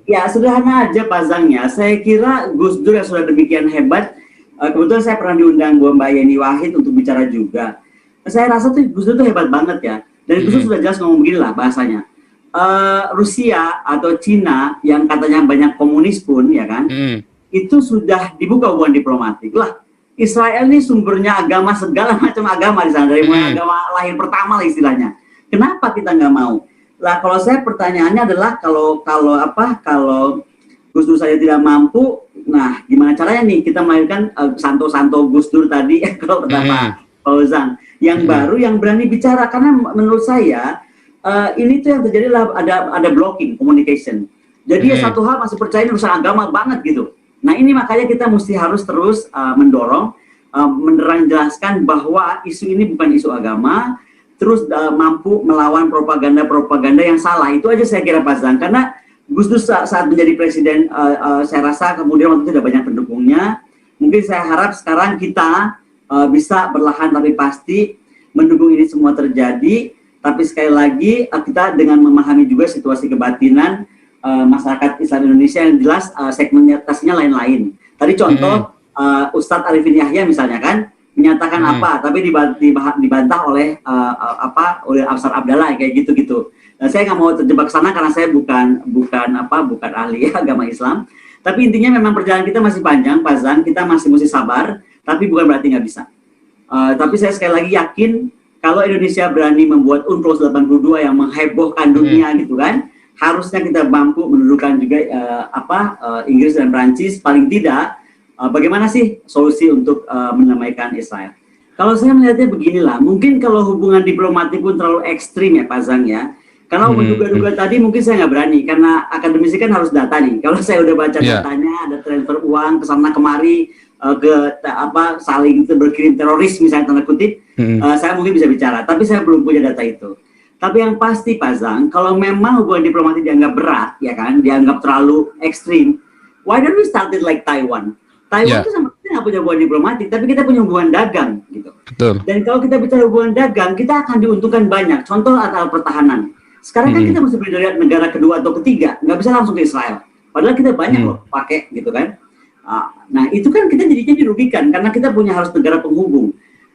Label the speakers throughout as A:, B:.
A: Ya, sederhana aja pasangnya. Saya kira Gus Dur yang sudah demikian hebat, kebetulan saya pernah diundang Mbak Yeni Wahid untuk bicara juga. Saya rasa tuh Gus Dur tuh hebat banget ya. Dan Gus Dur sudah jelas ngomong begini lah bahasanya. Rusia atau Cina yang katanya banyak komunis pun, ya kan, itu sudah dibuka hubungan diplomatik lah. Israel ini sumbernya agama, segala macam agama di sana, dari mulai agama lahir pertama lah istilahnya. Kenapa kita nggak mau? Lah kalau saya pertanyaannya adalah kalau Gus Dur saya tidak mampu, nah gimana caranya nih kita melahirkan Santo Gus Dur tadi kalau pertama Fauzan yang baru yang berani bicara, karena menurut saya ini tuh yang terjadi lah ada blocking communication. Jadi satu hal masih percaya ini urusan agama banget gitu. Nah ini makanya kita mesti harus terus mendorong, menerang jelaskan bahwa isu ini bukan isu agama, terus mampu melawan propaganda yang salah. Itu aja saya kira Pak Zang, karena Gus Dur saat menjadi presiden saya rasa kemudian waktu itu tidak banyak pendukungnya. Mungkin saya harap sekarang kita bisa berlahan tapi pasti mendukung ini semua terjadi. Tapi sekali lagi kita dengan memahami juga situasi kebatinan masyarakat Islam Indonesia yang jelas segmentasinya lain-lain. Tadi contoh Ustadz Arifin Yahya misalnya kan menyatakan apa, tapi dibantah oleh oleh Afsar Abdallah kayak gitu-gitu. Nah, saya nggak mau terjebak sana karena saya bukan ahli agama Islam. Tapi intinya memang perjalanan kita masih panjang, Pak Zan. Kita masih mesti sabar, tapi bukan berarti nggak bisa. Tapi saya sekali lagi yakin kalau Indonesia berani membuat UNCLOS 82 yang menghebohkan dunia gitu kan, harusnya kita mampu mendudukan juga Inggris dan Prancis paling tidak. Bagaimana sih solusi untuk menamaikan Israel? Kalau saya melihatnya beginilah, mungkin kalau hubungan diplomatik pun terlalu ekstrim ya Pak Zang ya. Karena menduga-duga tadi mungkin saya nggak berani, karena akademisi kan harus data nih. Kalau saya udah baca datanya, ada transfer uang kesana kemari, saling berkirim teroris misalnya tanda kutip, saya mungkin bisa bicara, tapi saya belum punya data itu. Tapi yang pasti Pak Zang, kalau memang hubungan diplomatik dianggap berat, ya kan, dianggap terlalu ekstrim, why don't we start it like Taiwan? Taiwan itu sama kita nggak punya hubungan diplomatik, tapi kita punya hubungan dagang, gitu. Betul. Dan kalau kita bicara hubungan dagang, kita akan diuntungkan banyak. Contoh atau pertahanan. Sekarang kan kita mesti berdiri negara kedua atau ketiga, nggak bisa langsung ke Israel. Padahal kita banyak loh pakai, gitu kan. Nah itu kan kita jadinya dirugikan karena kita punya harus negara penghubung.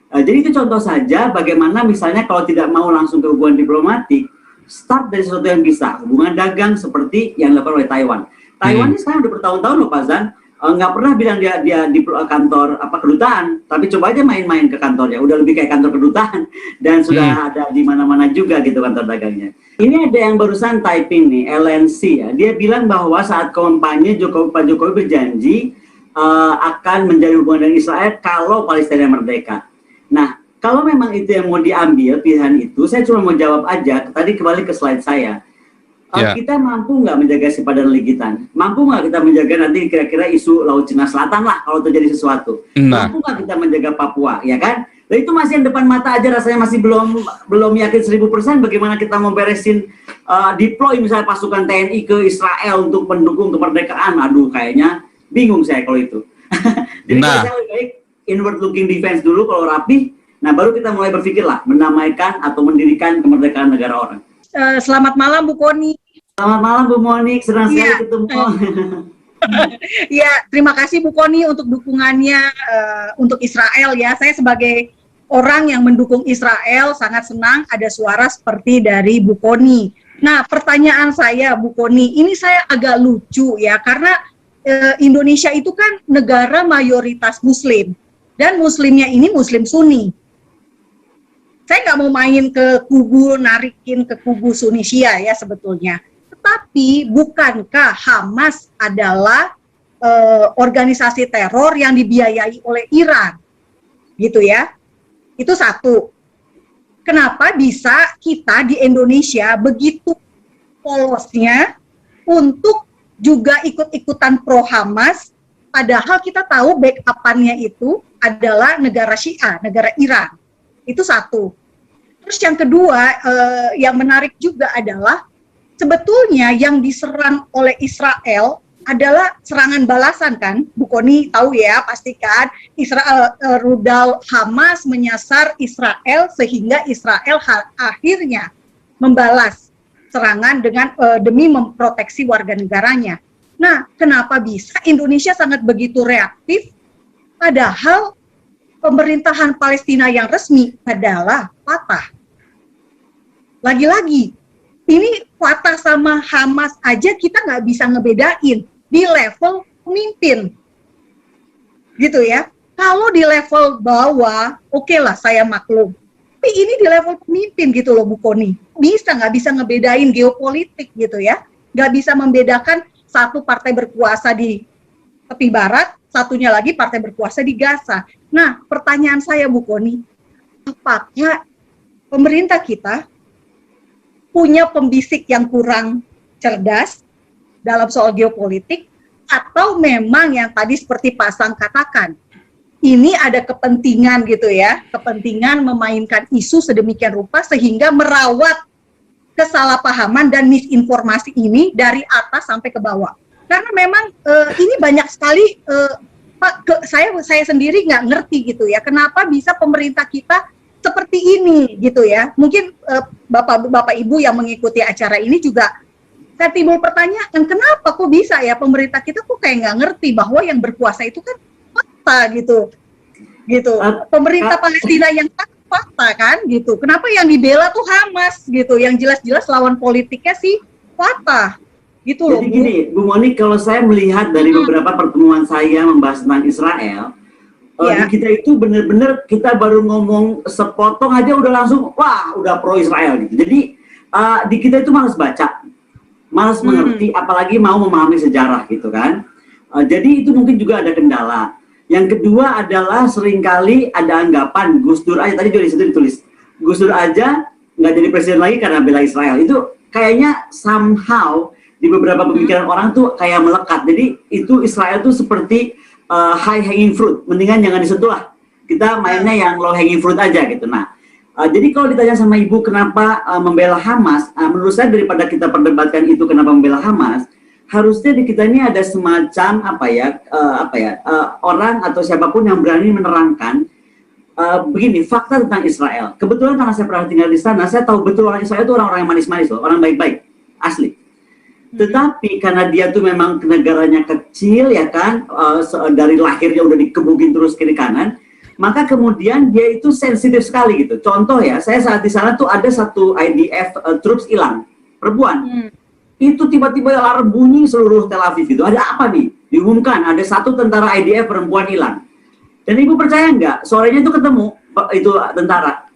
A: Jadi itu contoh saja bagaimana misalnya kalau tidak mau langsung ke hubungan diplomatik, start dari sesuatu yang bisa, hubungan dagang seperti yang dilakukan oleh Taiwan. Taiwan ini sekarang udah bertahun-tahun loh Pak Zan, nggak pernah bilang dia di kantor kedutaan, tapi coba aja main-main ke kantornya, udah lebih kayak kantor kedutaan dan sudah ada di mana-mana juga gitu kantor dagangnya. Ini ada yang barusan typing nih, LNC ya, dia bilang bahwa saat kampanye Pak Jokowi berjanji akan menjadi hubungan dengan Israel kalau Palestina merdeka. Nah, kalau memang itu yang mau diambil pilihan itu, saya cuma mau jawab aja. Tadi kembali ke slide saya. Kita mampu nggak menjaga sepadan ligitan? Mampu nggak kita menjaga nanti kira-kira isu Laut Cina Selatan lah kalau terjadi sesuatu? Mampu nggak kita menjaga Papua, ya kan? Dan itu masih yang depan mata aja rasanya masih belum yakin 1000% bagaimana kita mau beresin deploy misalnya pasukan TNI ke Israel untuk mendukung kemerdekaan. Aduh, kayaknya bingung saya kalau itu. Jadi saya lebih baik inward looking defense dulu kalau rapi. Nah baru kita mulai berpikir lah menamaikan atau mendirikan kemerdekaan negara orang.
B: Selamat malam Bu Koni.
A: Selamat malam Bu Monik, senang sekali ketemu.
B: Ya, terima kasih Bu Koni untuk dukungannya untuk Israel ya. Saya sebagai orang yang mendukung Israel sangat senang ada suara seperti dari Bu Koni. Nah, pertanyaan saya Bu Koni, ini saya agak lucu ya karena Indonesia itu kan negara mayoritas Muslim dan Muslimnya ini Muslim Sunni. Saya nggak mau main ke kubu, narikin ke kubu Sunni Syiah ya sebetulnya. Tetapi bukankah Hamas adalah organisasi teror yang dibiayai oleh Iran? Gitu ya. Itu satu. Kenapa bisa kita di Indonesia begitu polosnya untuk juga ikut-ikutan pro Hamas, padahal kita tahu backup-annya itu adalah negara Syiah, negara Iran. Itu satu. Terus yang kedua, yang menarik juga adalah sebetulnya yang diserang oleh Israel adalah serangan balasan kan, Bu Koni tahu ya pastikan Israel rudal Hamas menyasar Israel sehingga Israel akhirnya membalas serangan dengan demi memproteksi warga negaranya. Nah, kenapa bisa Indonesia sangat begitu reaktif, padahal pemerintahan Palestina yang resmi adalah Fatah. Lagi-lagi, ini Fatah sama Hamas aja kita nggak bisa ngebedain di level pemimpin, gitu ya. Kalau di level bawah, oke lah saya maklum. Tapi ini di level pemimpin gitu loh Bu Koni. Nggak bisa ngebedain geopolitik gitu ya. Nggak bisa membedakan satu partai berkuasa di tepi barat, satunya lagi partai berkuasa di Gaza. Nah, pertanyaan saya Bu Koni, apakah pemerintah kita punya pembisik yang kurang cerdas dalam soal geopolitik, atau memang yang tadi seperti Pak Sang katakan, ini ada kepentingan gitu ya, kepentingan memainkan isu sedemikian rupa sehingga merawat kesalahpahaman dan misinformasi ini dari atas sampai ke bawah. Karena memang ini banyak sekali, Pak, saya sendiri nggak ngerti gitu ya, kenapa bisa pemerintah kita seperti ini gitu ya. Mungkin Bapak Ibu yang mengikuti acara ini juga saya timbul pertanyaan, kenapa kok bisa ya pemerintah kita kok kayak nggak ngerti bahwa yang berkuasa itu kan Fatah gitu. Pemerintah Palestina yang Fatah kan gitu. Kenapa yang dibela tuh Hamas gitu, yang jelas-jelas lawan politiknya sih Fatah. Gitu loh.
A: Jadi gini, Bu Moni, kalau saya melihat dari beberapa pertemuan saya membahas tentang Israel, di kita itu benar-benar kita baru ngomong sepotong aja udah langsung wah udah pro Israel gitu. Jadi di kita itu malas baca, malas mengerti, apalagi mau memahami sejarah gitu kan. Jadi itu mungkin juga ada kendala. Yang kedua adalah seringkali ada anggapan Gus Dur aja, tadi juga disitu ditulis Gus Dur aja nggak jadi presiden lagi karena bela Israel. Itu kayaknya somehow di beberapa pemikiran orang tuh kayak melekat. Jadi itu Israel tuh seperti high hanging fruit, mendingan jangan disentuh lah. Kita mainnya yang low hanging fruit aja gitu. Nah, jadi kalau ditanya sama Ibu kenapa membela Hamas, menurut saya daripada kita perdebatkan itu kenapa membela Hamas, harusnya di kita ini ada semacam orang atau siapapun yang berani menerangkan begini fakta tentang Israel. Kebetulan karena saya pernah tinggal di sana, saya tahu betul orang Israel itu orang-orang yang manis-manis loh, orang baik-baik, asli. Tetapi karena dia tuh memang negaranya kecil ya kan, dari lahirnya udah dikebukin terus kiri kanan, maka kemudian dia itu sensitif sekali gitu. Contoh ya, saya saat di sana tuh ada satu IDF troops hilang, perempuan. Itu tiba-tiba alarm bunyi seluruh Tel Aviv itu. Ada apa nih? Diumumkan ada satu tentara IDF perempuan hilang. Dan Ibu percaya nggak? Sorenya itu ketemu itu tentara.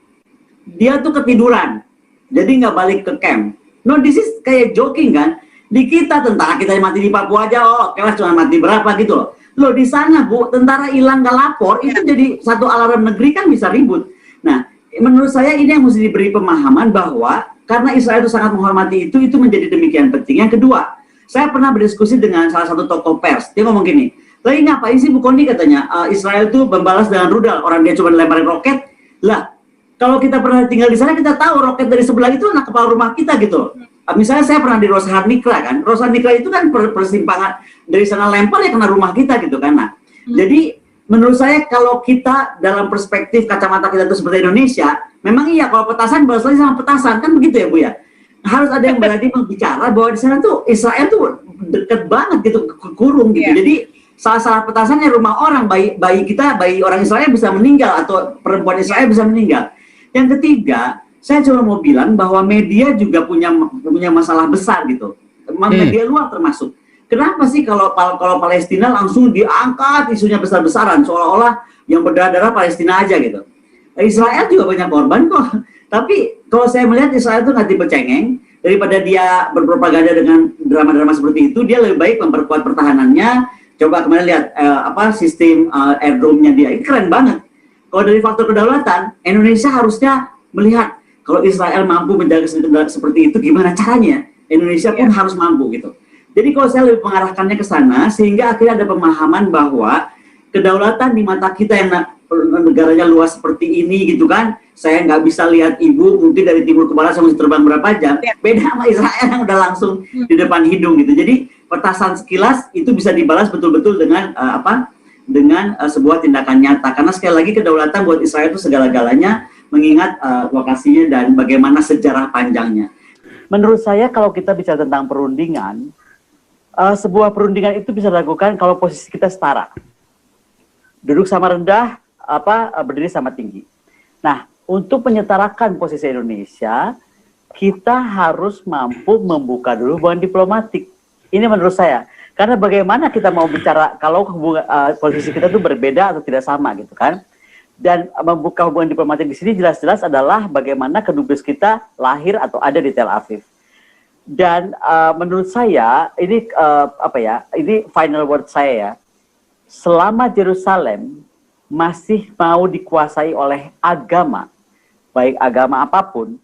A: Dia tuh ketiduran, jadi nggak balik ke camp. No, this is kayak joking kan? Di kita tentara kita yang mati di Papua aja, kelas cuma mati berapa gitu loh. Loh di sana Bu, tentara hilang nggak lapor, itu jadi satu alarm negeri kan bisa ribut. Nah, menurut saya ini yang mesti diberi pemahaman bahwa karena Israel itu sangat menghormati itu menjadi demikian penting. Yang kedua, saya pernah berdiskusi dengan salah satu tokoh pers, dia ngomong gini, lagi ngapain sih Bu Koni katanya, Israel itu membalas dengan rudal, orang dia cuma lemparin roket, lah kalau kita pernah tinggal di sana kita tahu roket dari sebelah itu anak kepala rumah kita gitu. Misalnya saya pernah di Rosahan Nikla kan, Rosahan Nikla itu kan persimpangan dari sana lempar ya kena rumah kita gitu kan. Nah, jadi menurut saya kalau kita dalam perspektif kacamata kita itu seperti Indonesia, memang iya kalau petasan balas lagi sama petasan kan begitu ya Bu ya. Harus ada yang berani berbicara bahwa di sana tuh Israel tuh deket banget gitu, kurung gitu. Jadi salah petasannya rumah orang, bayi kita, bayi orang Israel bisa meninggal atau perempuan Israel bisa meninggal. Yang ketiga, saya cuma mau bilang bahwa media juga punya masalah besar gitu, media luar termasuk. Kenapa sih kalau Palestina langsung diangkat isunya besar-besaran, seolah-olah yang berdarah-darah Palestina aja gitu. Israel juga banyak korban kok. Tapi kalau saya melihat Israel itu nanti bercengeng, daripada dia berpropaganda dengan drama-drama seperti itu, dia lebih baik memperkuat pertahanannya. Coba kemarin lihat sistem airdrome-nya dia, ini keren banget. Kalau dari faktor kedaulatan, Indonesia harusnya melihat kalau Israel mampu menjaga seperti itu, gimana caranya? Indonesia pun harus mampu gitu. Jadi kalau saya lebih mengarahkannya ke sana, sehingga akhirnya ada pemahaman bahwa kedaulatan di mata kita yang negaranya luas seperti ini gitu kan, saya nggak bisa lihat Ibu mungkin dari timur ke barat saya mesti terbang berapa jam, beda sama Israel yang udah langsung di depan hidung gitu. Jadi petasan sekilas itu bisa dibalas betul-betul dengan dengan sebuah tindakan nyata. Karena sekali lagi kedaulatan buat Israel itu segala-galanya, mengingat lokasinya dan bagaimana sejarah panjangnya. Menurut saya kalau kita bicara tentang perundingan, sebuah perundingan itu bisa dilakukan kalau posisi kita setara. Duduk sama rendah, berdiri sama tinggi. Nah, untuk menyetarakan posisi Indonesia, kita harus mampu membuka dulu hubungan diplomatik. Ini menurut saya. Karena bagaimana kita mau bicara kalau posisi kita itu berbeda atau tidak sama gitu kan. Dan membuka hubungan diplomatik di sini jelas-jelas adalah bagaimana kedubes kita lahir atau ada di Tel Aviv. Dan menurut saya ini ini final word saya ya. Selama Yerusalem masih mau dikuasai oleh agama, baik agama apapun,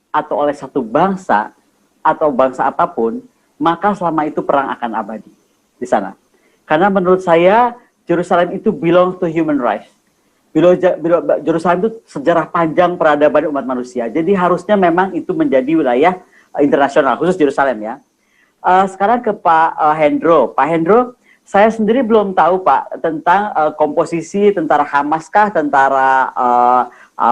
A: atau oleh satu bangsa atau bangsa apapun, maka selama itu perang akan abadi di sana. Karena menurut saya Yerusalem itu belongs to human rights. Yerusalem itu sejarah panjang peradaban umat manusia. Jadi harusnya memang itu menjadi wilayah internasional, khusus Yerusalem ya. Sekarang ke Pak Hendro. Pak Hendro, saya sendiri belum tahu Pak tentang komposisi tentara Hamaskah, tentara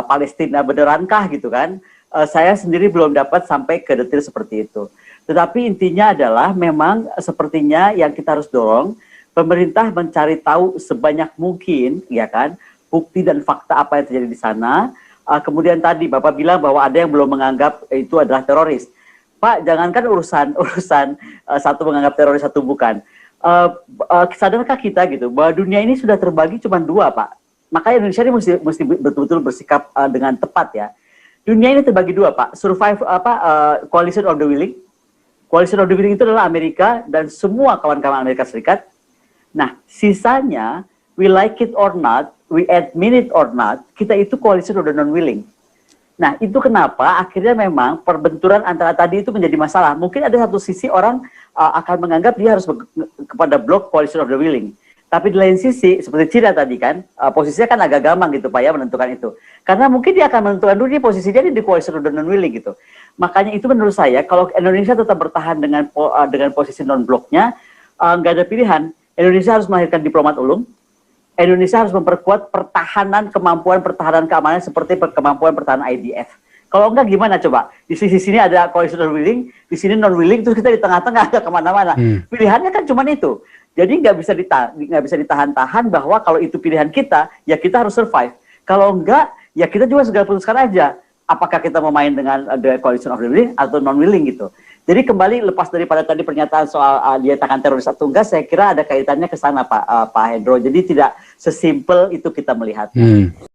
A: Palestina benerankah gitu kan. Saya sendiri belum dapat sampai ke detail seperti itu. Tetapi intinya adalah memang sepertinya yang kita harus dorong, pemerintah mencari tahu sebanyak mungkin, ya kan, bukti dan fakta apa yang terjadi di sana. Kemudian tadi Bapak bilang bahwa ada yang belum menganggap itu adalah teroris. Pak, jangankan urusan satu menganggap teroris, satu bukan. Sadarkah kita gitu bahwa dunia ini sudah terbagi cuma dua, Pak? Makanya Indonesia ini mesti betul-betul bersikap dengan tepat ya. Dunia ini terbagi dua, Pak. Coalition of the willing. Coalition of the willing itu adalah Amerika dan semua kawan-kawan Amerika Serikat. Nah, sisanya, we like it or not, we admit it or not, kita itu coalition of the non-willing. Nah, itu kenapa akhirnya memang perbenturan antara tadi itu menjadi masalah. Mungkin ada satu sisi orang akan menganggap dia harus kepada blok coalition of the willing. Tapi di lain sisi, seperti Cina tadi kan, posisinya kan agak gampang gitu Pak ya menentukan itu. Karena mungkin dia akan menentukan dulu dia posisinya di coalition of the non-willing gitu. Makanya itu menurut saya, kalau Indonesia tetap bertahan dengan posisi non-bloknya, nggak ada pilihan. Indonesia harus melahirkan diplomat ulung. Indonesia harus memperkuat kemampuan pertahanan keamanan seperti kemampuan pertahanan IDF. Kalau enggak gimana coba? Di sisi sini ada coalition willing, di sini non-willing, terus kita di tengah-tengah ada kemana-mana. Pilihannya kan cuma itu. Jadi nggak bisa ditahan-tahan bahwa kalau itu pilihan kita, ya kita harus survive. Kalau enggak, ya kita juga segera putuskan aja. Apakah kita mau main dengan the coalition of the willing atau non-willing gitu. Jadi kembali lepas daripada tadi pernyataan soal dinyatakan teroris atau enggak, saya kira ada kaitannya ke sana Pak Hendro. Jadi tidak sesimpel itu kita melihatnya.